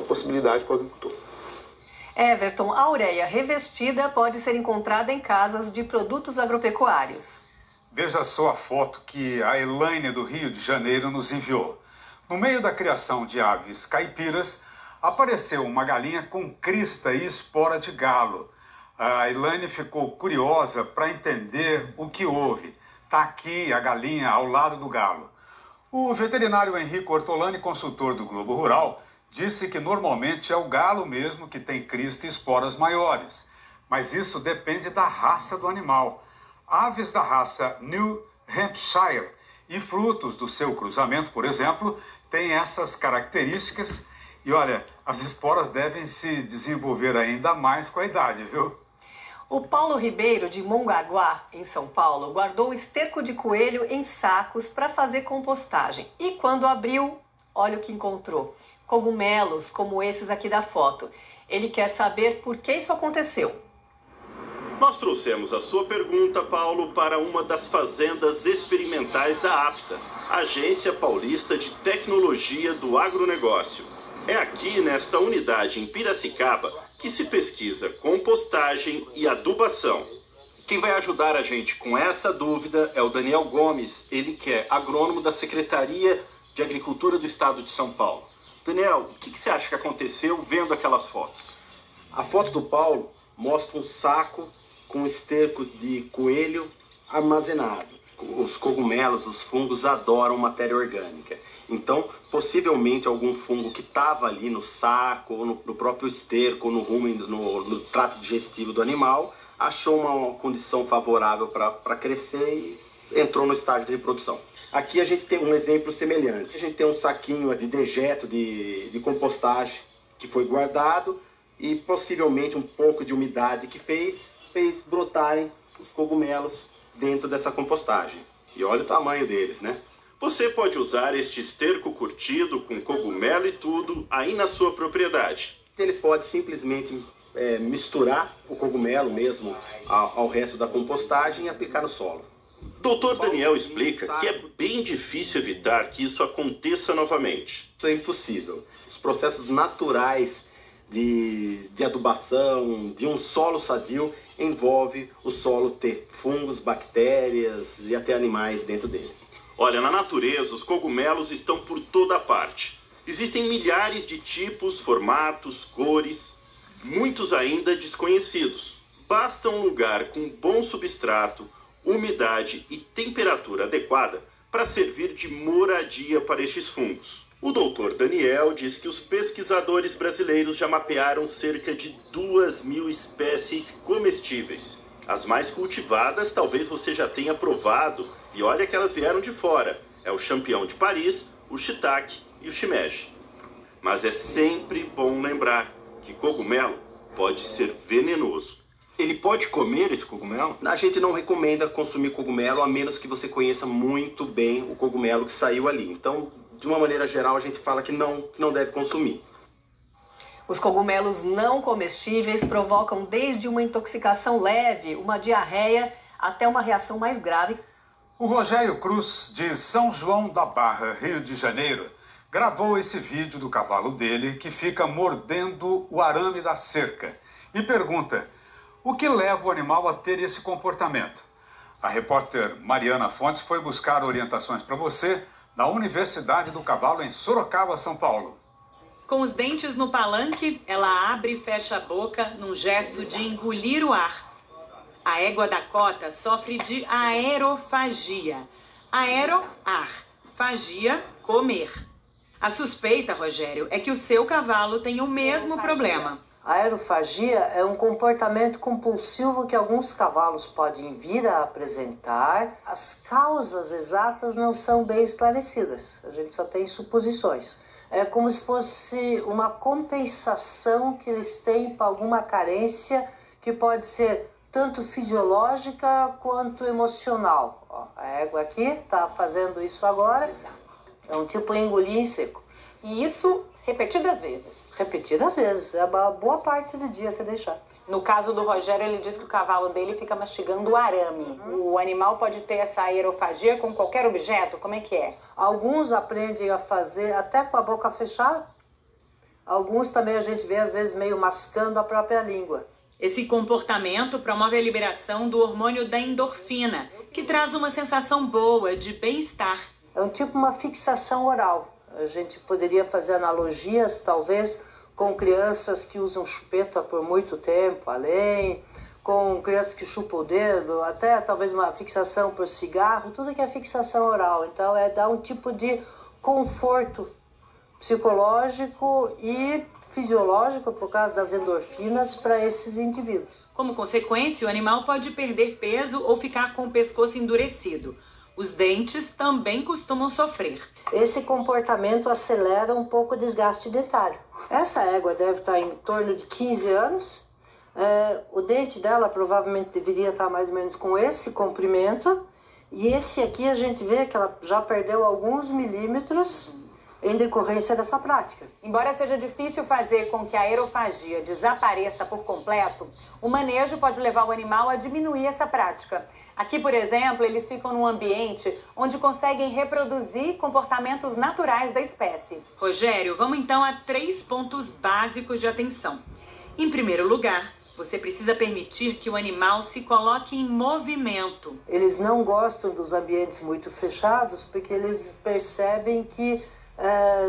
possibilidade para o agricultor. Everton, a ureia revestida pode ser encontrada em casas de produtos agropecuários. Veja só a foto que a Elaine do Rio de Janeiro nos enviou. No meio da criação de aves caipiras, apareceu uma galinha com crista e espora de galo. A Elaine ficou curiosa para entender o que houve. Está aqui a galinha ao lado do galo. O veterinário Henrique Ortolani, consultor do Globo Rural, disse que normalmente é o galo mesmo que tem crista e esporas maiores. Mas isso depende da raça do animal. Aves da raça New Hampshire e frutos do seu cruzamento, por exemplo, têm essas características. E olha, as esporas devem se desenvolver ainda mais com a idade, viu? O Paulo Ribeiro, de Mongaguá, em São Paulo, guardou esterco de coelho em sacos para fazer compostagem. E quando abriu, olha o que encontrou. Cogumelos como esses aqui da foto. Ele quer saber por que isso aconteceu. Nós trouxemos a sua pergunta, Paulo, para uma das fazendas experimentais da APTA, Agência Paulista de Tecnologia do Agronegócio. É aqui, nesta unidade em Piracicaba, que se pesquisa compostagem e adubação. Quem vai ajudar a gente com essa dúvida é o Daniel Gomes, ele que é agrônomo da Secretaria de Agricultura do Estado de São Paulo. Daniel, o que você acha que aconteceu vendo aquelas fotos? A foto do Paulo mostra um saco com esterco de coelho armazenado. Os cogumelos, os fungos adoram matéria orgânica. Então, possivelmente algum fungo que estava ali no saco, ou no próprio esterco, ou no rumen, no trato digestivo do animal, achou uma condição favorável para crescer e entrou no estágio de reprodução. Aqui a gente tem um exemplo semelhante. A gente tem um saquinho de dejeto de compostagem que foi guardado e possivelmente um pouco de umidade que fez brotarem os cogumelos dentro dessa compostagem. E olha o tamanho deles, né? Você pode usar este esterco curtido com cogumelo e tudo aí na sua propriedade. Ele pode simplesmente misturar o cogumelo mesmo ao resto da compostagem e aplicar no solo. Dr. Daniel explica que é bem difícil evitar que isso aconteça novamente. Isso é impossível. Os processos naturais de adubação, de um solo sadio, envolve o solo ter fungos, bactérias e até animais dentro dele. Olha, na natureza os cogumelos estão por toda parte. Existem milhares de tipos, formatos, cores, muitos ainda desconhecidos. Basta um lugar com bom substrato, umidade e temperatura adequada para servir de moradia para estes fungos. O Dr. Daniel diz que os pesquisadores brasileiros já mapearam cerca de 2.000 espécies comestíveis. As mais cultivadas talvez você já tenha provado, e olha que elas vieram de fora. É o champignon de Paris, o shiitake e o shimeji. Mas é sempre bom lembrar que cogumelo pode ser venenoso. Ele pode comer esse cogumelo? A gente não recomenda consumir cogumelo a menos que você conheça muito bem o cogumelo que saiu ali. Então, de uma maneira geral, a gente fala que não deve consumir. Os cogumelos não comestíveis provocam desde uma intoxicação leve, uma diarreia, até uma reação mais grave. O Rogério Cruz, de São João da Barra, Rio de Janeiro, gravou esse vídeo do cavalo dele que fica mordendo o arame da cerca e pergunta: o que leva o animal a ter esse comportamento? A repórter Mariana Fontes foi buscar orientações para você na Universidade do Cavalo, em Sorocaba, São Paulo. Com os dentes no palanque, ela abre e fecha a boca num gesto de engolir o ar. A égua Dakota sofre de aerofagia. Aero, ar. Fagia, comer. A suspeita, Rogério, é que o seu cavalo tem o mesmo problema. A aerofagia é um comportamento compulsivo que alguns cavalos podem vir a apresentar. As causas exatas não são bem esclarecidas, a gente só tem suposições. É como se fosse uma compensação que eles têm para alguma carência que pode ser tanto fisiológica quanto emocional. Ó, a égua aqui está fazendo isso agora, é um tipo engolir em seco. E isso repetidas vezes. Repetidas vezes, é uma boa parte do dia se deixar. No caso do Rogério, ele diz que o cavalo dele fica mastigando arame. O animal pode ter essa aerofagia com qualquer objeto? Como é que é? Alguns aprendem a fazer até com a boca fechada. Alguns também a gente vê às vezes meio mascando a própria língua. Esse comportamento promove a liberação do hormônio da endorfina, que traz uma sensação boa de bem-estar. É um tipo uma fixação oral. A gente poderia fazer analogias, talvez, com crianças que usam chupeta por muito tempo, além, com crianças que chupam o dedo, até talvez uma fixação por cigarro, tudo que é fixação oral. Então, dá um tipo de conforto psicológico e fisiológico por causa das endorfinas para esses indivíduos. Como consequência, o animal pode perder peso ou ficar com o pescoço endurecido. Os dentes também costumam sofrer. Esse comportamento acelera um pouco o desgaste dentário. Essa égua deve estar em torno de 15 anos. O dente dela provavelmente deveria estar mais ou menos com esse comprimento. E esse aqui a gente vê que ela já perdeu alguns milímetros em decorrência dessa prática. Embora seja difícil fazer com que a aerofagia desapareça por completo, o manejo pode levar o animal a diminuir essa prática. Aqui, por exemplo, eles ficam num ambiente onde conseguem reproduzir comportamentos naturais da espécie. Rogério, vamos então a 3 pontos básicos de atenção. Em primeiro lugar, você precisa permitir que o animal se coloque em movimento. Eles não gostam dos ambientes muito fechados porque eles percebem que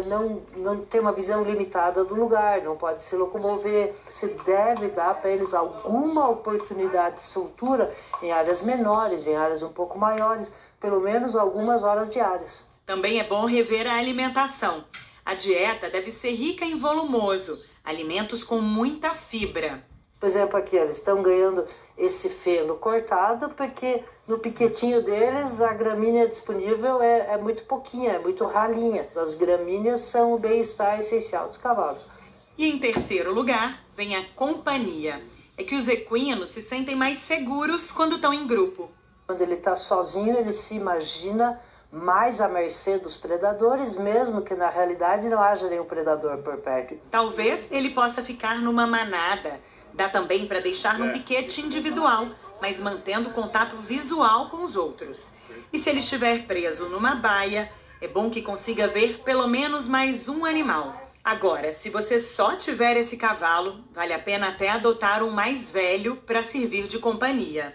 não tem uma visão limitada do lugar, não pode se locomover. Se deve dar para eles alguma oportunidade de soltura em áreas menores, em áreas um pouco maiores, pelo menos algumas horas diárias. Também é bom rever a alimentação. A dieta deve ser rica em volumoso, alimentos com muita fibra. Por exemplo, aqui eles estão ganhando esse feno cortado porque no piquetinho deles a gramínea disponível é muito pouquinha, é muito ralinha. As gramíneas são o bem-estar essencial dos cavalos. E em terceiro lugar, vem a companhia. É que os equinos se sentem mais seguros quando estão em grupo. Quando ele está sozinho, ele se imagina mais à mercê dos predadores, mesmo que na realidade não haja nenhum predador por perto. Talvez ele possa ficar numa manada. Dá também para deixar num piquete individual, mas mantendo contato visual com os outros. E se ele estiver preso numa baia, é bom que consiga ver pelo menos mais um animal. Agora, se você só tiver esse cavalo, vale a pena até adotar um mais velho para servir de companhia.